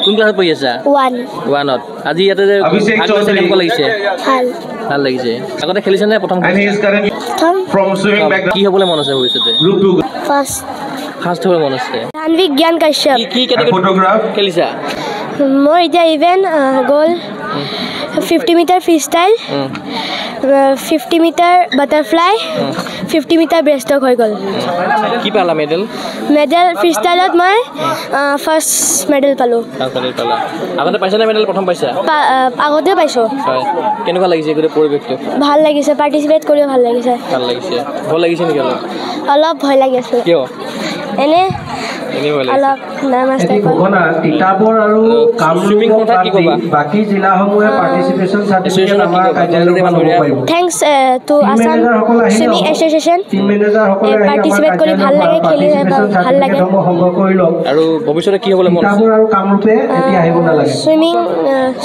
কোন ক্লাছত পঢ়ি আছা 1ত আজি ইয়াতে কেনেকুৱা লাগিছে ভাল লাগিছে আগতে খেলিছে নে প্ৰথম কি হ'বলৈ মন আছে ভৱিষ্যতে ফাৰ্ষ্ট হ'বলৈ মন আছে ধানভিক জ্ঞান কাশ্যপ কি ফটোগ্ৰাফ খেলিছা মই এতিয়া ইভেন্ট গ'ল 50 metre freestyle 50 metre butterfly 50 metre breaststroke হৈ গ'ল কি পালা মেডেল ফ্ৰী ষ্টাইলত মই ফাৰ্ষ্ট মেডেল পালোঁ আগতে পাইছা নে মেডেল প্ৰথম পাইছা আগতে পাইছোঁ কেনেকুৱা লাগিছে গোটেই পৰিৱেশটো ভাল লাগিছে পাৰ্টিচিপেট কৰিও ভাল লাগিছে ভয় লাগিছে নেকি অলপ ভয় লাগি আছে কিয় এনে অলপ নামাস্তে কিতাপৰ আৰু বাকী জিলাসমূহে পাৰ্টিচিপেশ্যন চাৰ্টিফিকেট আমাৰ কাৰ্যালয়ত পাৰিব thanks to Assam swimming association participate কৰি ভাল লাগে খেলি ভাল লাগে আৰু ভৱিষ্যতে কি হ'বলৈ মন আছে কিতাপৰ আৰু কামৰূপে এতিয়া আহিব নালাগে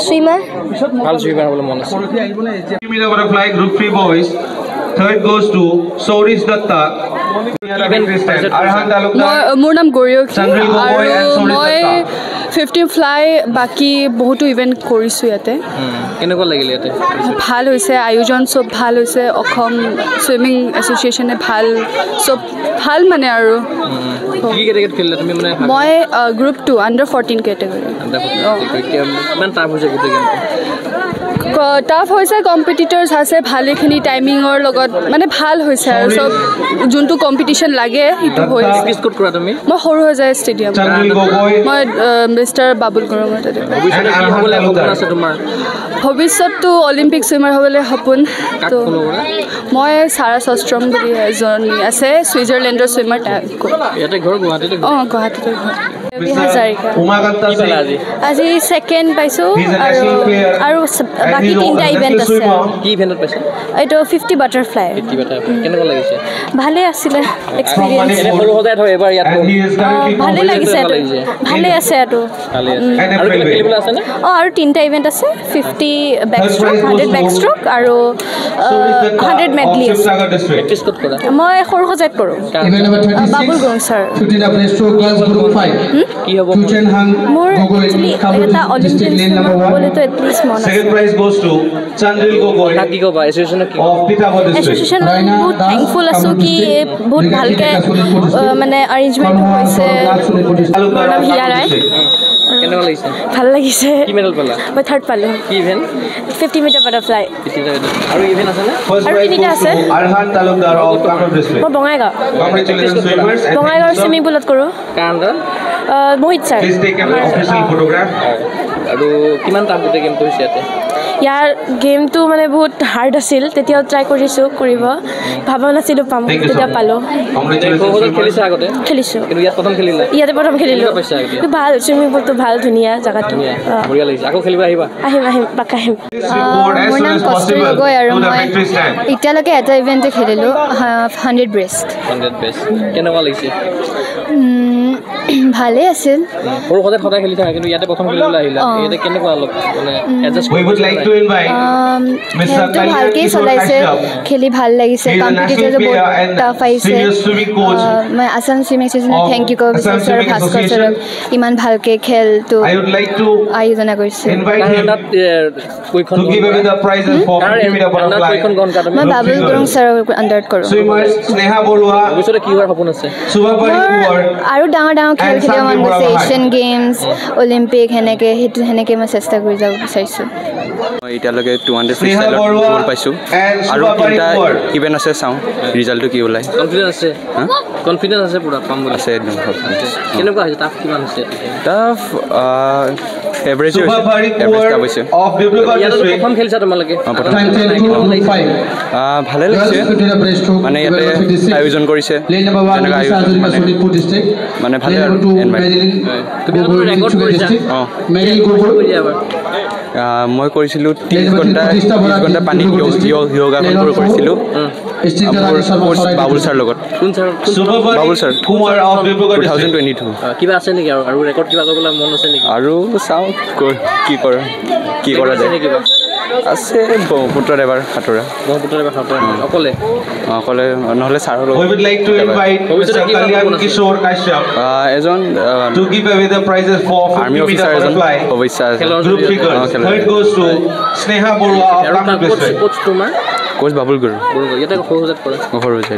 সুইমাৰ ভাল সুইমাৰ হ'বলৈ মন আছে butterfly group 3 boys third goes to Sourish Datta মোৰ নাম গৌৰীয় আৰু মই 50 ফ্লাই বাকী বহুতো ইভেণ্ট কৰিছোঁ ইয়াতে কেনেকুৱা লাগিলে ইয়াতে ভাল হৈছে আয়োজন চব ভাল হৈছে অসম চুইমিং এছ'চিয়েশ্যনে চব ভাল মানে আৰু কি কেটেগৰীত খেলিলা তুমি মানে মই গ্ৰুপ 2 আণ্ডাৰ 14 কেটেগৰী ইমান টাফ হৈছে গোটেই গেমটো টাফ হৈছে কম্পিটিটৰ্ছ আছে ভালেখিনি টাইমিঙৰ লগত মানে ভাল হৈছে আৰু চব যোনটো কম্পিটিশ্যন লাগে সেইটো হৈছে মই সৰু হৈ যায় ষ্টেডিয়াম মই মিষ্টাৰ বাবুল গৰমৰ তাতে ভৱিষ্যতটো অলিম্পিক চুইমাৰ হ'বলৈ সপোন তো মই চাৰা সষ্ট্ৰম বুলি এজনী আছে ছুইজাৰলেণ্ডৰ চুইমাৰ গুৱাহাটীতে আজি ছেকেণ্ড পাইছোঁ আৰু বাকী 3টা ইভেণ্ট আছে এইটো 50 বাটাৰফ্লাই ভালেই আছিলে এক্সপিৰিয়েঞ্চ ভালেই লাগিছে ভালেই আছে এইটো আৰু 3টা ইভেণ্ট আছে 50 বেকষ্ট্ৰক 100 বেকষ্ট্ৰক আৰু 100 মেডলি আছে মই সৰু সজাইত কৰোঁ বাবুল গং ছাৰ মোৰ এটা অলিম্পিক হ'বলৈতো এটলিষ্ট মন আছে এছ'চিয়েশ্যন বহুত থেংকফুল আছোঁ কি বহুত ভালকৈ মানে এৰেঞ্জমেণ্ট হৈছে মোৰ নাম হিয়া ৰায় ভাল লাগিছে মই 3rd পালোঁ 50 মিটাৰ বাটাৰফ্লাই আৰু ইভেণ্ট আছে আৰু 3টা আছে মই বঙাইগাঁও চুইমিং পুলত কৰোঁ মোহিত ছাৰ আৰু কিমান টাফ গোটেই গেমটো হৈছে ইয়াতে ইয়াৰ গেমটো মানে বহুত হাৰ্ড আছিল তেতিয়াও ট্ৰাই কৰিছোঁ কৰিব ভাবা নাছিলোঁ পাম তেতিয়া পালোঁ খেলিছোঁ ইয়াতে প্ৰথম খেলিলোঁ ভাল চুইমিং পুলটো ভাল ধুনীয়া জেগাটো আহিম পাক্কা আহিম মোৰ নাম কস্তুৰী গগৈ আৰু মই এতিয়ালৈকে এটা ইভেণ্টে খেলিলোঁ 100 ব্ৰেষ্ট কেনেকুৱা লাগিছে ভালেই আছিল সদায় খেলি থাকা কিন্তু ইয়াতে প্ৰথম খেলিবলৈ আহিলা ইয়াতে কেনেকুৱা অলপ মানে এডজাষ্ট ভালকেই চলাইছে খেলি ভাল লাগিছে কম্পিটিটৰটো বহুত টাফ আহিছে মই আছাম চুইমিং এছ'চিয়েশ্যনক থেংক ইউ ক'ব বিচাৰিছোঁ আৰু ভাস্কৰ ছাৰক ইমান ভালকৈ খেলটো আয়োজনা কৰিছে মই বাবুল গুৰুং ছাৰৰ আণ্ডাৰত কৰোঁ আৰু ডাঙৰ খেল খেলিব মন গৈছে এছিয়ান গেমছ অলিম্পিক সেনেকৈ মই চেষ্টা কৰি যাব বিচাৰিছোঁ মই এতিয়ালৈকে 200 ফ্ৰীষ্টাইলত গ'ল পাইছোঁ আৰু 3টা ইভেণ্ট আছে চাওঁ ৰিজাল্টটো কি ওলায় কনফিডেন্স আছে পুৰা পাম বুলি আছে একদম কেনেকুৱা হৈছে টাফ কিমান হৈছে টাফ এভাৰেজ হৈছে প্ৰথম খেলিছা তোমালোকে ভালে লাগিছে মানে ইয়াতে আয়োজন কৰিছে মানে ভালে আৰু মই কৰিছিলোঁ 30 ঘণ্টা পানীত য়োগাসন কৰিছিলোঁ বাবুল ছাৰ লগত বাবুল ছাৰ 2022 কিবা আছে নেকি আৰু ৰেকৰ্ড কিবা কৰিবলৈ মন আছে নেকি আৰু চাওঁ কি কৰা যায় আছে ব্ৰহ্মপুত্ৰত এবাৰ সাঁতোৰা অকলে নহ'লে ছাৰৰ We would like to invite Mr. Kalyan Kishore Kashyap এজন to give away the prizes for 50 meter butterfly group figures. Third goes to Sneha Borua of Kamrup district. Koch Babul গুৰু ইয়াতে সৰু হৈছে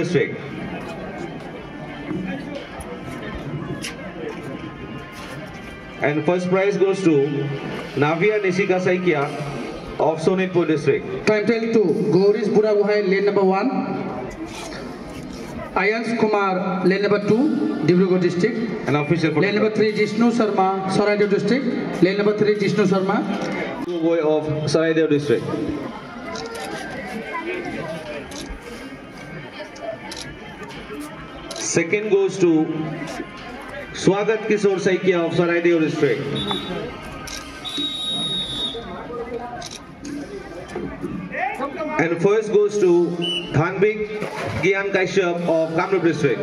District. And first prize goes to Navia Nishika Saikia of Sonitpur district. Time tell 2, Gauris Buraguhai, lane number 1. Ayans Kumar, lane number 2, Dibrugarh district. An official lane number 3, Jishnu Sharma, Saraidev district. Lane number 3, Jishnu Sharma. Of Saraidev district. Second goes to Swagat Kishore Saikia of Saraidev district. And first goes to Dhanbik Gyan Kashyap of Kamrup district.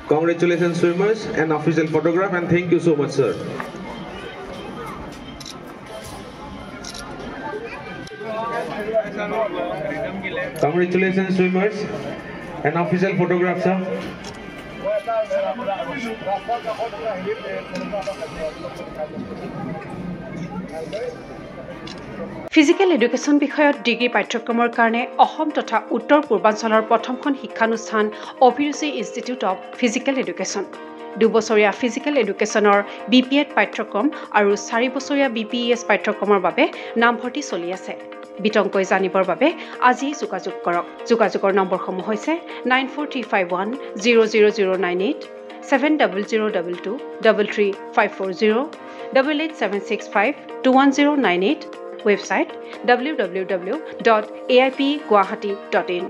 Congratulations swimmers and official photograph, and thank you so much sir. Congratulations swimmers and official photograph sir. Physical education বিষয়ত degree পাঠ্যক্ৰমৰ কাৰণে অসম তথা উত্তৰ পূৰ্বাঞ্চলৰ প্ৰথমখন শিক্ষানুষ্ঠান অভিৰুচি institute of physical education 2 বছৰীয়া ফিজিক্যাল এডুকেশনৰ বিপিএড পাঠ্যক্ৰম আৰু 4 বছৰীয়া বিপিএছ পাঠ্যক্ৰমৰ বাবে নামভৰ্তি চলি আছে। বিতংকৈ জানিবৰ বাবে আজি যোগাযোগ কৰক। যোগাযোগৰ নম্বৰসমূহ হৈছে 9435100098 7002 33540 88765210998 website www.aipguwahati.in